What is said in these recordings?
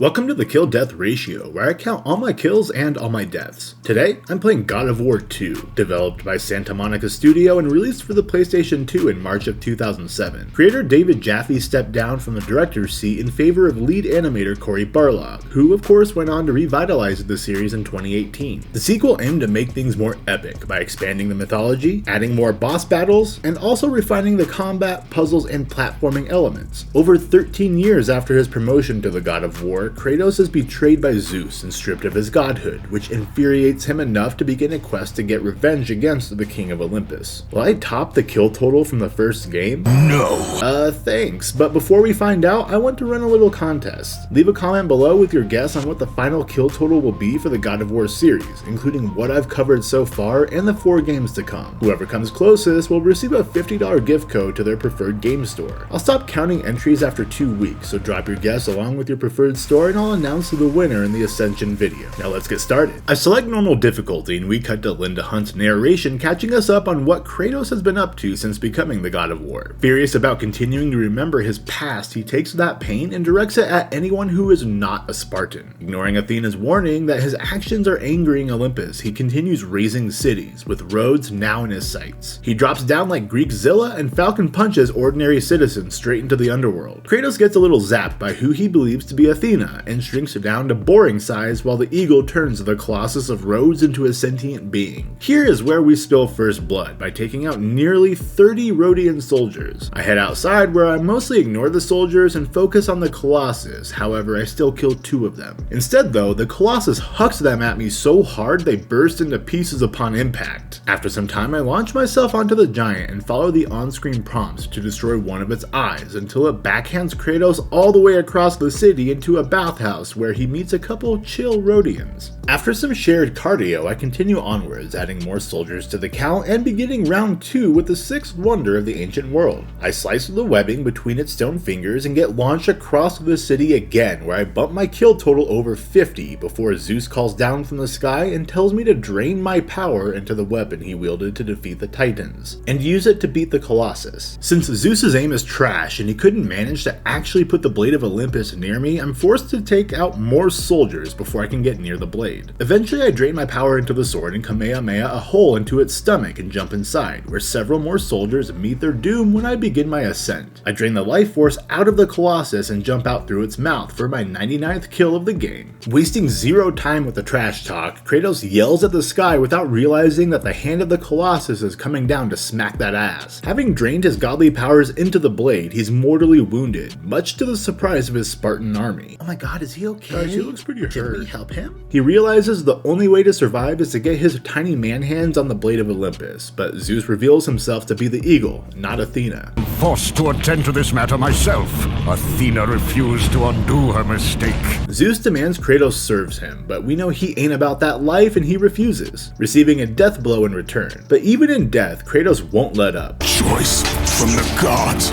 Welcome to the kill-death ratio, where I count all my kills and all my deaths. Today, I'm playing God of War 2, developed by Santa Monica Studio and released for the PlayStation 2 in March of 2007. Creator David Jaffe stepped down from the director's seat in favor of lead animator Cory Barlog, who of course went on to revitalize the series in 2018. The sequel aimed to make things more epic by expanding the mythology, adding more boss battles, and also refining the combat, puzzles, and platforming elements. Over 13 years after his promotion to the God of War, Kratos is betrayed by Zeus and stripped of his godhood, which infuriates him enough to begin a quest to get revenge against the king of Olympus. Will I top the kill total from the first game? No! Thanks, but before we find out, I want to run a little contest. Leave a comment below with your guess on what the final kill total will be for the God of War series, including what I've covered so far and the 4 games to come. Whoever comes closest will receive a $50 gift code to their preferred game store. I'll stop counting entries after 2 weeks, so drop your guess along with your preferred store and I'll announce the winner in the Ascension video. Now let's get started. I select normal difficulty and we cut to Linda Hunt's narration catching us up on what Kratos has been up to since becoming the God of War. Furious about continuing to remember his past, he takes that pain and directs it at anyone who is not a Spartan. Ignoring Athena's warning that his actions are angering Olympus, he continues razing cities, with Rhodes now in his sights. He drops down like Greek Zilla and Falcon punches ordinary citizens straight into the underworld. Kratos gets a little zapped by who he believes to be Athena, and shrinks down to boring size while the eagle turns the Colossus of Rhodes into a sentient being. Here is where we spill first blood by taking out nearly 30 Rhodian soldiers. I head outside where I mostly ignore the soldiers and focus on the Colossus, however I still kill 2 of them. Instead though, the Colossus hucks them at me so hard they burst into pieces upon impact. After some time I launch myself onto the giant and follow the on-screen prompts to destroy one of its eyes until it backhands Kratos all the way across the city into a bathhouse where he meets a couple chill Rhodians. After some shared cardio, I continue onwards, adding more soldiers to the count and beginning round 2 with the 6th wonder of the ancient world. I slice through the webbing between its stone fingers and get launched across the city again, where I bump my kill total over 50 before Zeus calls down from the sky and tells me to drain my power into the weapon he wielded to defeat the Titans, and use it to beat the Colossus. Since Zeus's aim is trash and he couldn't manage to actually put the blade of Olympus near me, I'm forced to take out more soldiers before I can get near the blade. Eventually I drain my power into the sword and Kamehameha a hole into its stomach and jump inside, where several more soldiers meet their doom when I begin my ascent. I drain the life force out of the Colossus and jump out through its mouth for my 99th kill of the game. Wasting 0 time with the trash talk, Kratos yells at the sky without realizing that the hand of the Colossus is coming down to smack that ass. Having drained his godly powers into the blade, he's mortally wounded, much to the surprise of his Spartan army. Oh my god, is he okay? He looks pretty hurt. Can we help him? He realizes the only way to survive is to get his tiny man hands on the blade of Olympus, but Zeus reveals himself to be the eagle, not Athena. I'm forced to attend to this matter myself. Athena refused to undo her mistake. Zeus demands Kratos serves him, but we know he ain't about that life and he refuses, receiving a death blow in return. But even in death, Kratos won't let up. Choice from the gods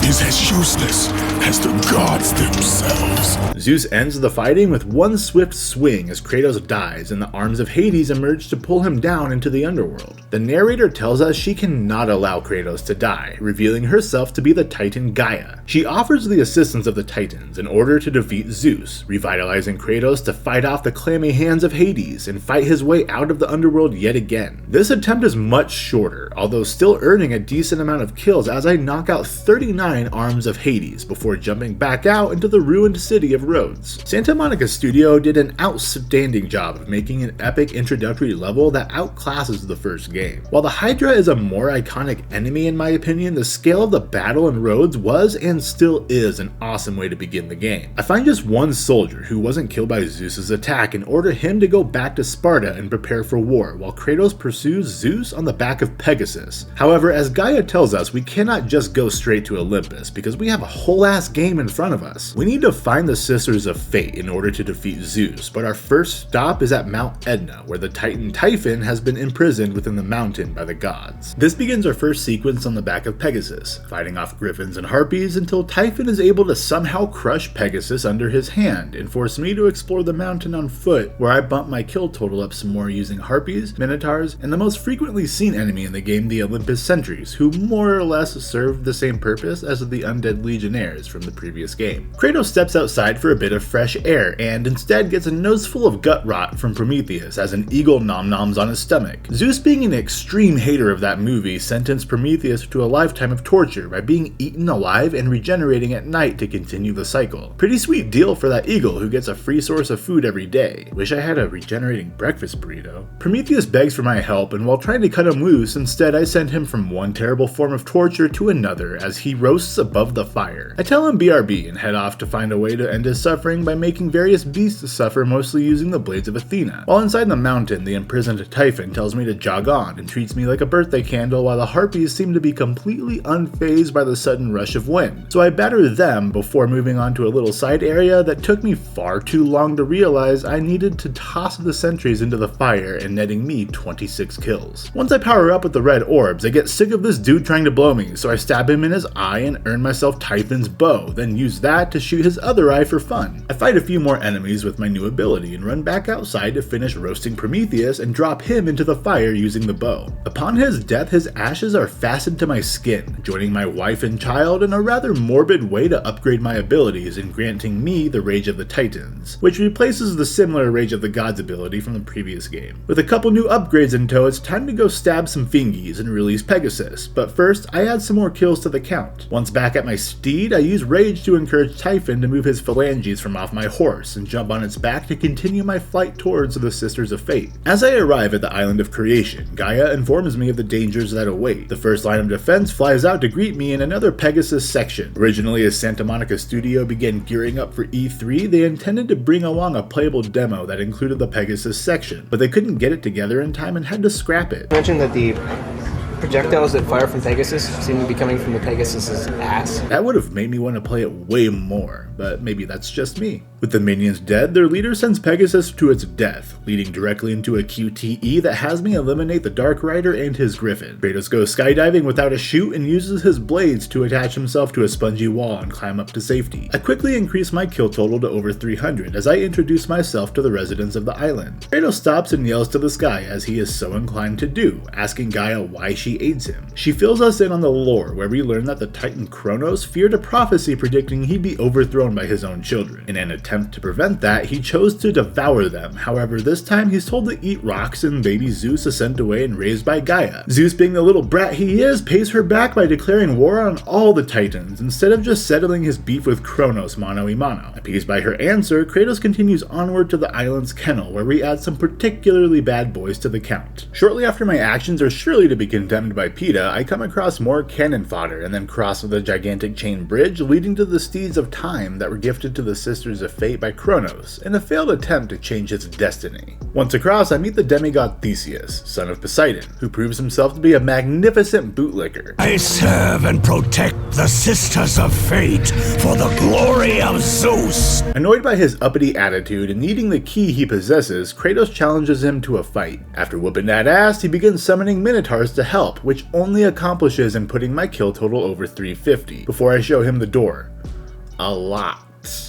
is as useless as the gods themselves. Zeus ends the fighting with one swift swing as Kratos dies and the arms of Hades emerge to pull him down into the underworld. The narrator tells us she cannot allow Kratos to die, revealing herself to be the Titan Gaia. She offers the assistance of the Titans in order to defeat Zeus, revitalizing Kratos to fight off the clammy hands of Hades and fight his way out of the underworld yet again. This attempt is much shorter, although still earning a decent amount of kills as I knock out 39 arms of Hades before jumping back out into the ruined city of Rhodes. Santa Monica Studio did an outstanding job of making an epic introductory level that outclasses the first game. While the Hydra is a more iconic enemy in my opinion, the scale of the battle in Rhodes was and still is an awesome way to begin the game. I find just one soldier who wasn't killed by Zeus's attack and order him to go back to Sparta and prepare for war, while Kratos pursues Zeus on the back of Pegasus. However, as Gaia tells us, we cannot just go straight to Olympus because we have a whole ass game in front of us. We need to find the Sisters of Fate in order to defeat Zeus, but our first stop is at Mount Etna, where the Titan Typhon has been imprisoned within the mountain by the gods. This begins our first sequence on the back of Pegasus, fighting off griffins and harpies until Typhon is able to somehow crush Pegasus under his hand and force me to explore the mountain on foot, where I bump my kill total up some more using harpies, minotaurs, and the most frequently seen enemy in the game, the Olympus sentries, who more or less serve the same purpose as the undead legionnaires from the previous game. Kratos steps outside for a bit of fresh air and instead gets a nose full of gut rot from Prometheus as an eagle nom-noms on his stomach. Zeus, being an extreme hater of that movie, sentenced Prometheus to a lifetime of torture by being eaten alive and regenerating at night to continue the cycle. Pretty sweet deal for that eagle who gets a free source of food every day. Wish I had a regenerating breakfast burrito. Prometheus begs for my help, and while trying to cut him loose, instead I send him from one terrible form of torture to another as he roasts above the fire. I tell him BRB and head off to find a way to end his suffering by making various beasts suffer, mostly using the blades of Athena. While inside the mountain, the imprisoned Typhon tells me to jog on and treats me like a birthday candle, while the harpies seem to be completely unfazed by the sudden rush of wind. So I batter them before moving on to a little side area that took me far too long to realize I needed to toss the sentries into the fire, and netting me 26 kills. Once I power up with the red orbs, I get sick of this dude trying to blow me, so I stab him in his eye and earn myself Typhon's bow, then use that to shoot his other eye for fun. I fight a few more enemies with my new ability and run back outside to finish roasting Prometheus and drop him into the fire using the bow. Upon his death, his ashes are fastened to my skin, joining my wife and child in a rather morbid way to upgrade my abilities and granting me the Rage of the Titans, which replaces the similar Rage of the Gods ability from the previous game. With a couple new upgrades in tow, it's time to go stab some fingies and release Pegasus, but first I add some more kills to the count. Once back at my steed, I use Rage to encourage Typhon to move his phalanges from off my horse and jump on its back to continue my flight towards the Sisters of Fate. As I arrive at the Island of Creation, Gaia informs me of the dangers that await. The first line of defense flies out to greet me in another Pegasus section. Originally, as Santa Monica Studio began gearing up for E3, they intended to bring along a playable demo that included the Pegasus section, but they couldn't get it together in time and had to scrap it. You mentioned that the projectiles that fire from Pegasus seem to be coming from the Pegasus's ass. That would have made me want to play it way more, but maybe that's just me. With the minions dead, their leader sends Pegasus to its death, leading directly into a QTE that has me eliminate the Dark Rider and his Griffin. Kratos goes skydiving without a chute and uses his blades to attach himself to a spongy wall and climb up to safety. I quickly increase my kill total to over 300 as I introduce myself to the residents of the island. Kratos stops and yells to the sky as he is so inclined to do, asking Gaia why she aids him. She fills us in on the lore, where we learn that the Titan Kronos feared a prophecy predicting he'd be overthrown by his own children. In an attempt to prevent that, he chose to devour them. However, this time he's told to eat rocks, and baby Zeus is sent away and raised by Gaia. Zeus, being the little brat he is, pays her back by declaring war on all the Titans, instead of just settling his beef with Kronos mano a mano. Appeased by her answer, Kratos continues onward to the island's kennel, where we add some particularly bad boys to the count. Shortly after my actions are surely to be condemned by PETA, I come across more cannon fodder and then cross the gigantic chain bridge leading to the Steeds of Time that were gifted to the Sisters of Fate by Kronos in a failed attempt to change his destiny. Once across, I meet the demigod Theseus, son of Poseidon, who proves himself to be a magnificent bootlicker. I serve and protect the Sisters of Fate for the glory of Zeus. Annoyed by his uppity attitude and needing the key he possesses, Kratos challenges him to a fight. After whooping that ass, he begins summoning minotaurs to help, which only accomplishes in putting my kill total over 350 before I show him the door. A lot.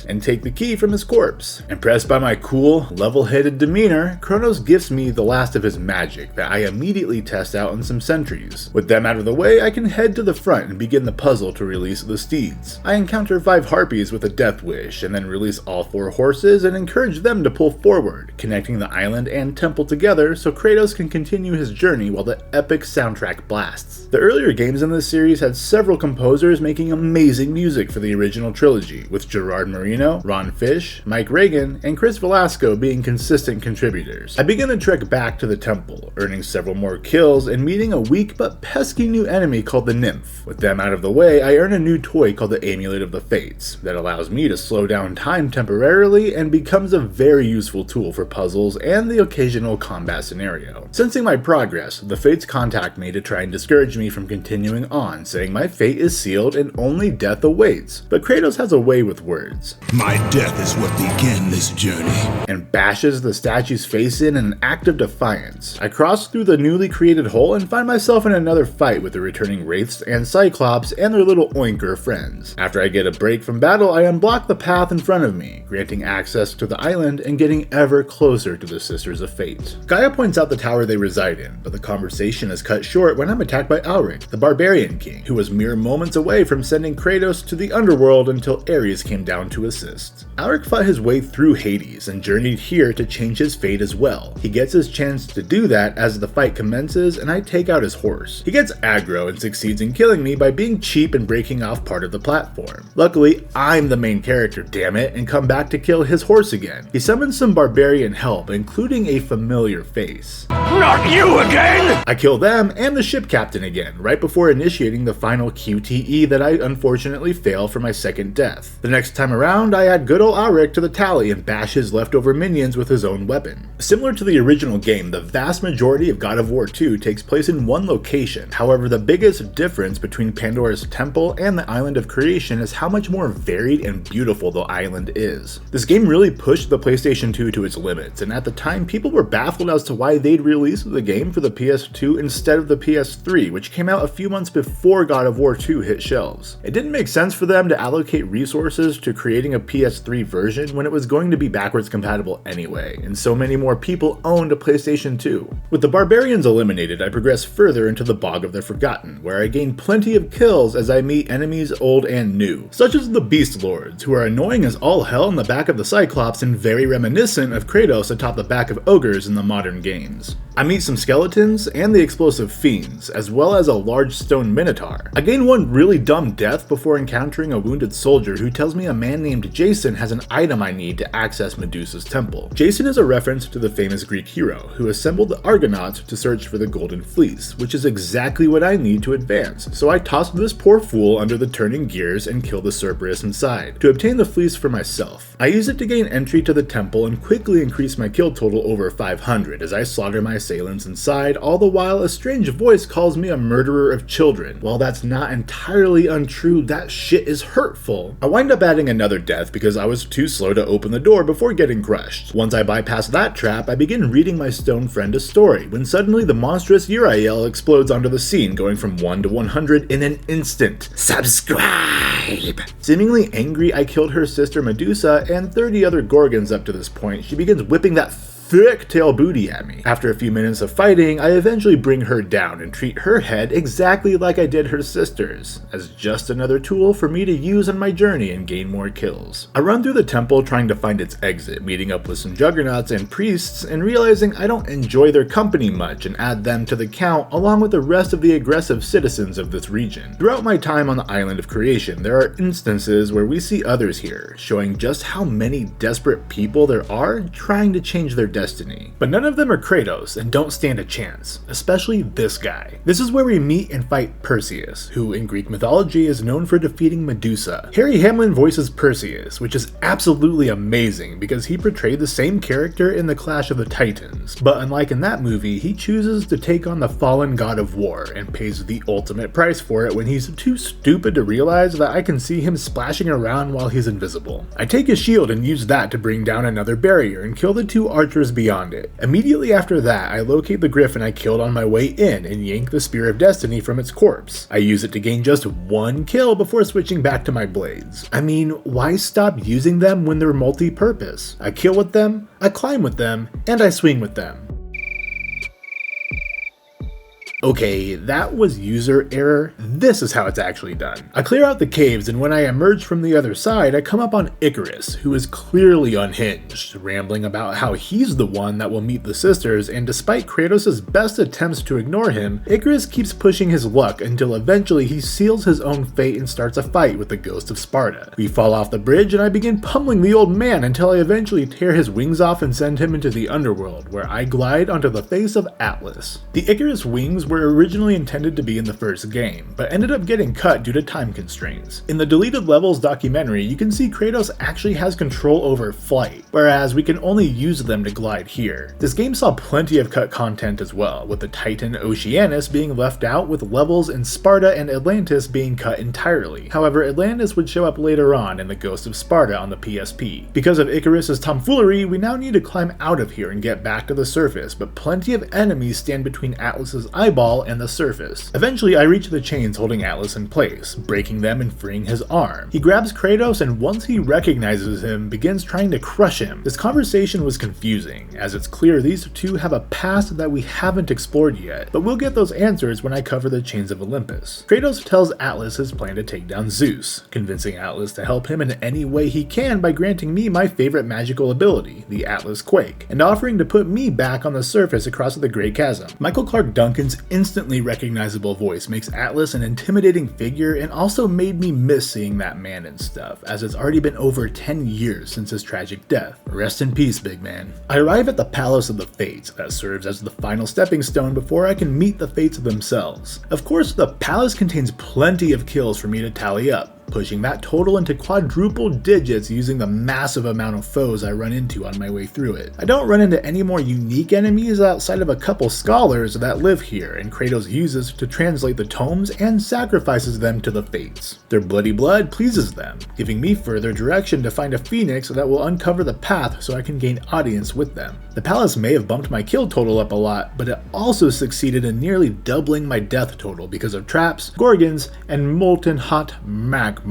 And take the key from his corpse. Impressed by my cool, level-headed demeanor, Kronos gifts me the last of his magic that I immediately test out on some sentries. With them out of the way, I can head to the front and begin the puzzle to release the steeds. I encounter 5 harpies with a death wish, and then release all 4 horses and encourage them to pull forward, connecting the island and temple together so Kratos can continue his journey while the epic soundtrack blasts. The earlier games in this series had several composers making amazing music for the original trilogy, with Gerard Marino, Ron Fish, Mike Reagan, and Chris Velasco being consistent contributors. I begin to trek back to the temple, earning several more kills and meeting a weak but pesky new enemy called the Nymph. With them out of the way, I earn a new toy called the Amulet of the Fates that allows me to slow down time temporarily and becomes a very useful tool for puzzles and the occasional combat scenario. Sensing my progress, the Fates contact me to try and discourage me from continuing on, saying my fate is sealed and only death awaits. But Kratos has a way with words. words. My death is what began this journey. And bashes the statue's face in an act of defiance. I cross through the newly created hole and find myself in another fight with the returning Wraiths and Cyclops and their little oinker friends. After I get a break from battle, I unblock the path in front of me, granting access to the island and getting ever closer to the Sisters of Fate. Gaia points out the tower they reside in, but the conversation is cut short when I'm attacked by Alric, the Barbarian King, who was mere moments away from sending Kratos to the underworld until Ares came down to assist. Alric fought his way through Hades and journeyed here to change his fate as well. He gets his chance to do that as the fight commences and I take out his horse. He gets aggro and succeeds in killing me by being cheap and breaking off part of the platform. Luckily, I'm the main character, damn it, and come back to kill his horse again. He summons some barbarian help, including a familiar face. Not you again! I kill them and the ship captain again, right before initiating the final QTE that I unfortunately fail for my second death. The next time around, I add good old Alric to the tally and bash his leftover minions with his own weapon. Similar to the original game, the vast majority of God of War 2 takes place in one location. However, the biggest difference between Pandora's Temple and the Island of Creation is how much more varied and beautiful the island is. This game really pushed the PlayStation 2 to its limits, and at the time people were baffled as to why they'd release the game for the PS2 instead of the PS3, which came out a few months before God of War 2 hit shelves. It didn't make sense for them to allocate resources to creating a PS3 version when it was going to be backwards compatible anyway, and so many more people owned a PlayStation 2. With the barbarians eliminated, I progress further into the Bog of the Forgotten, where I gain plenty of kills as I meet enemies old and new, such as the Beast Lords, who are annoying as all hell in the back of the Cyclops and very reminiscent of Kratos atop the back of ogres in the modern games. I meet some skeletons and the explosive fiends, as well as a large stone minotaur. I gain one really dumb death before encountering a wounded soldier who tells me a man named Jason has an item I need to access Medusa's temple. Jason is a reference to the famous Greek hero who assembled the Argonauts to search for the Golden Fleece, which is exactly what I need to advance, so I toss this poor fool under the turning gears and kill the Cerberus inside, to obtain the fleece for myself. I use it to gain entry to the temple and quickly increase my kill total over 500 as I slaughter my assailants inside, all the while a strange voice calls me a murderer of children. While that's not entirely untrue, that shit is hurtful. I wind up adding another death because I was too slow to open the door before getting crushed. Once I bypass that trap, I begin reading my stone friend a story, when suddenly the monstrous Uriel explodes onto the scene, going from 1 to 100 in an instant. Subscribe! Seemingly angry, I killed her sister Medusa and 30 other Gorgons up to this point. She begins whipping that thick tail booty at me. After a few minutes of fighting, I eventually bring her down and treat her head exactly like I did her sister's, as just another tool for me to use on my journey and gain more kills. I run through the temple trying to find its exit, meeting up with some juggernauts and priests, and realizing I don't enjoy their company much and add them to the count along with the rest of the aggressive citizens of this region. Throughout my time on the Island of Creation, there are instances where we see others here, showing just how many desperate people there are trying to change their destiny. But none of them are Kratos and don't stand a chance, especially this guy. This is where we meet and fight Perseus, who in Greek mythology is known for defeating Medusa. Harry Hamlin voices Perseus, which is absolutely amazing because he portrayed the same character in the Clash of the Titans. But unlike in that movie, he chooses to take on the fallen god of war and pays the ultimate price for it when he's too stupid to realize that I can see him splashing around while he's invisible. I take his shield and use that to bring down another barrier and kill the two archers beyond it. Immediately after that, I locate the griffin I killed on my way in and yank the Spear of Destiny from its corpse. I use it to gain just one kill before switching back to my blades. I mean, why stop using them when they're multi-purpose? I kill with them, I climb with them, and I swing with them. Okay, that was user error. This is how it's actually done. I clear out the caves, and when I emerge from the other side, I come up on Icarus, who is clearly unhinged, rambling about how he's the one that will meet the sisters, and despite Kratos' best attempts to ignore him, Icarus keeps pushing his luck until eventually he seals his own fate and starts a fight with the ghost of Sparta. We fall off the bridge, and I begin pummeling the old man until I eventually tear his wings off and send him into the underworld, where I glide onto the face of Atlas. The Icarus wings were originally intended to be in the first game, but ended up getting cut due to time constraints. In the deleted levels documentary, you can see Kratos actually has control over flight, whereas we can only use them to glide here. This game saw plenty of cut content as well, with the Titan Oceanus being left out, with levels in Sparta and Atlantis being cut entirely. However, Atlantis would show up later on in the Ghost of Sparta on the PSP. Because of Icarus's tomfoolery, we now need to climb out of here and get back to the surface, but plenty of enemies stand between Atlas's eyeball and the surface. Eventually, I reach the chains holding Atlas in place, breaking them and freeing his arm. He grabs Kratos, and once he recognizes him, begins trying to crush him. This conversation was confusing, as it's clear these two have a past that we haven't explored yet, but we'll get those answers when I cover the Chains of Olympus. Kratos tells Atlas his plan to take down Zeus, convincing Atlas to help him in any way he can by granting me my favorite magical ability, the Atlas Quake, and offering to put me back on the surface across the Great Chasm. Michael Clark Duncan's instantly recognizable voice makes Atlas an intimidating figure and also made me miss seeing that man and stuff, as it's already been over 10 years since his tragic death. Rest in peace, big man. I arrive at the Palace of the Fates that serves as the final stepping stone before I can meet the Fates themselves. Of course, the palace contains plenty of kills for me to tally up, pushing that total into quadruple digits using the massive amount of foes I run into on my way through it. I don't run into any more unique enemies outside of a couple scholars that live here, and Kratos uses to translate the tomes and sacrifices them to the Fates. Their bloody blood pleases them, giving me further direction to find a phoenix that will uncover the path so I can gain audience with them. The palace may have bumped my kill total up a lot, but it also succeeded in nearly doubling my death total because of traps, gorgons, and molten hot magma.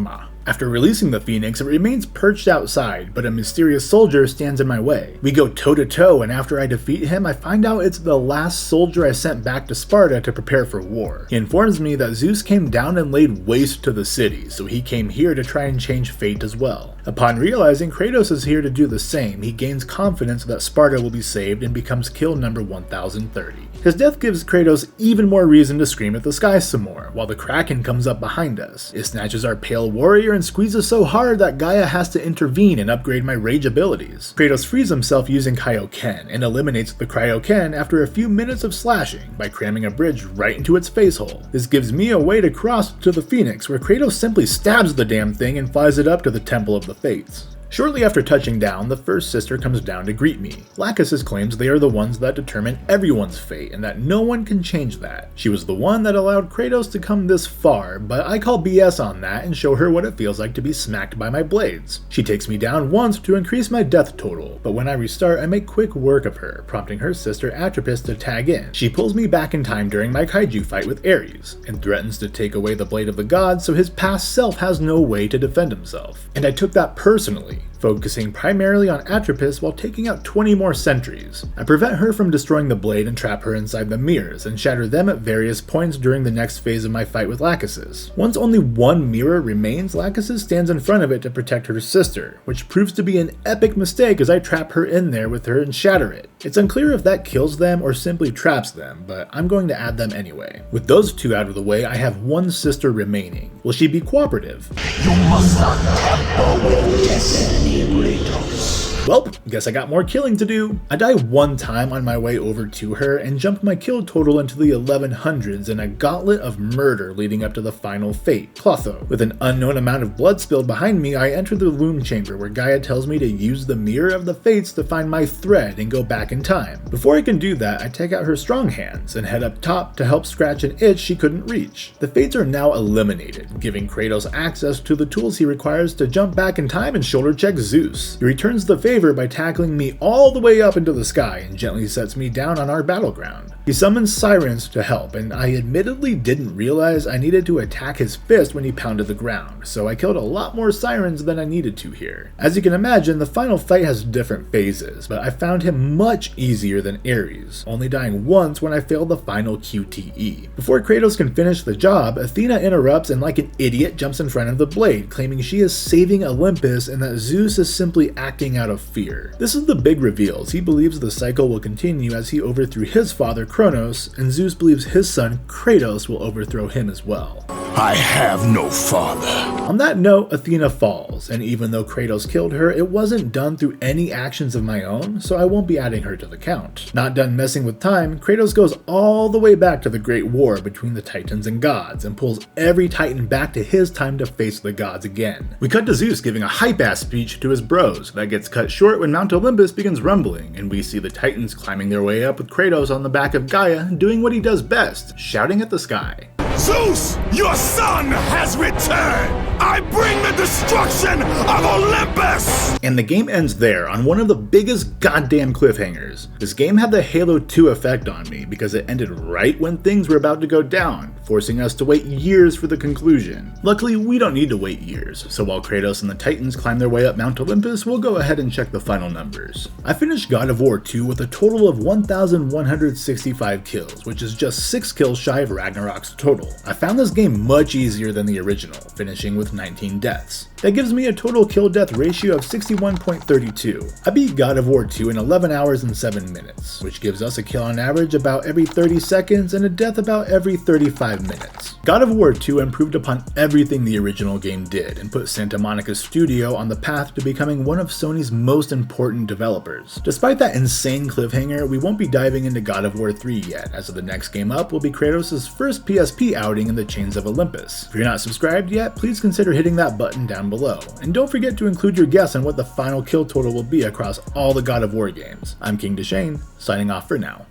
After releasing the Phoenix, it remains perched outside, but a mysterious soldier stands in my way. We go toe to toe, and after I defeat him, I find out it's the last soldier I sent back to Sparta to prepare for war. He informs me that Zeus came down and laid waste to the city, so he came here to try and change fate as well. Upon realizing Kratos is here to do the same, he gains confidence that Sparta will be saved and becomes kill number 1030. His death gives Kratos even more reason to scream at the sky some more, while the Kraken comes up behind us. It snatches our pale warrior and squeezes so hard that Gaia has to intervene and upgrade my rage abilities. Kratos frees himself using Kaioken and eliminates the Cryoken after a few minutes of slashing by cramming a bridge right into its face hole. This gives me a way to cross to the Phoenix, where Kratos simply stabs the damn thing and flies it up to the Temple of the Fates. Shortly after touching down, the first sister comes down to greet me. Lachesis claims they are the ones that determine everyone's fate and that no one can change that. She was the one that allowed Kratos to come this far, but I call BS on that and show her what it feels like to be smacked by my blades. She takes me down once to increase my death total, but when I restart I make quick work of her, prompting her sister Atropos to tag in. She pulls me back in time during my kaiju fight with Ares, and threatens to take away the blade of the gods so his past self has no way to defend himself. And I took that personally, focusing primarily on Atropos while taking out 20 more sentries. I prevent her from destroying the blade and trap her inside the mirrors, and shatter them at various points during the next phase of my fight with Lachesis. Once only one mirror remains, Lachesis stands in front of it to protect her sister, which proves to be an epic mistake as I trap her in there with her and shatter it. It's unclear if that kills them or simply traps them, but I'm going to add them anyway. With those two out of the way, I have one sister remaining. Will she be cooperative? You must not tamper with destiny, Kratos. Well, guess I got more killing to do. I die one time on my way over to her and jump my kill total into the 1100s in a gauntlet of murder leading up to the final fate, Clotho. With an unknown amount of blood spilled behind me, I enter the womb chamber where Gaia tells me to use the Mirror of the Fates to find my thread and go back in time. Before I can do that, I take out her strong hands and head up top to help scratch an itch she couldn't reach. The Fates are now eliminated, giving Kratos access to the tools he requires to jump back in time and shoulder check Zeus. He returns the favor by tackling me all the way up into the sky and gently sets me down on our battleground. He summons sirens to help, and I admittedly didn't realize I needed to attack his fist when he pounded the ground, so I killed a lot more sirens than I needed to here. As you can imagine, the final fight has different phases, but I found him much easier than Ares, only dying once when I failed the final QTE. Before Kratos can finish the job, Athena interrupts and like an idiot jumps in front of the blade, claiming she is saving Olympus and that Zeus is simply acting out of fear. This is the big reveal, as he believes the cycle will continue as he overthrew his father Kronos, and Zeus believes his son Kratos will overthrow him as well. I have no father. On that note, Athena falls, and even though Kratos killed her, it wasn't done through any actions of my own, so I won't be adding her to the count. Not done messing with time, Kratos goes all the way back to the Great War between the Titans and gods, and pulls every Titan back to his time to face the gods again. We cut to Zeus giving a hype-ass speech to his bros, that gets cut short when Mount Olympus begins rumbling, and we see the Titans climbing their way up with Kratos on the back of Gaia doing what he does best, shouting at the sky. Zeus, your son has returned! I bring the destruction of Olympus! And the game ends there on one of the biggest goddamn cliffhangers. This game had the Halo 2 effect on me because it ended right when things were about to go down, forcing us to wait years for the conclusion. Luckily, we don't need to wait years, so while Kratos and the Titans climb their way up Mount Olympus, we'll go ahead and check the final numbers. I finished God of War 2 with a total of 1,165 kills, which is just 6 kills shy of Ragnarok's total. I found this game much easier than the original, finishing with 19 deaths. That gives me a total kill-death ratio of 61.32. I beat God of War 2 in 11 hours and 7 minutes, which gives us a kill on average about every 30 seconds and a death about every 35 minutes. God of War 2 improved upon everything the original game did and put Santa Monica Studio on the path to becoming one of Sony's most important developers. Despite that insane cliffhanger, we won't be diving into God of War 3 yet, as the next game up will be Kratos' first PSP outing in the Chains of Olympus. If you're not subscribed yet, please consider hitting that button down below, and don't forget to include your guess on what the final kill total will be across all the God of War games. I'm King Deschain, signing off for now.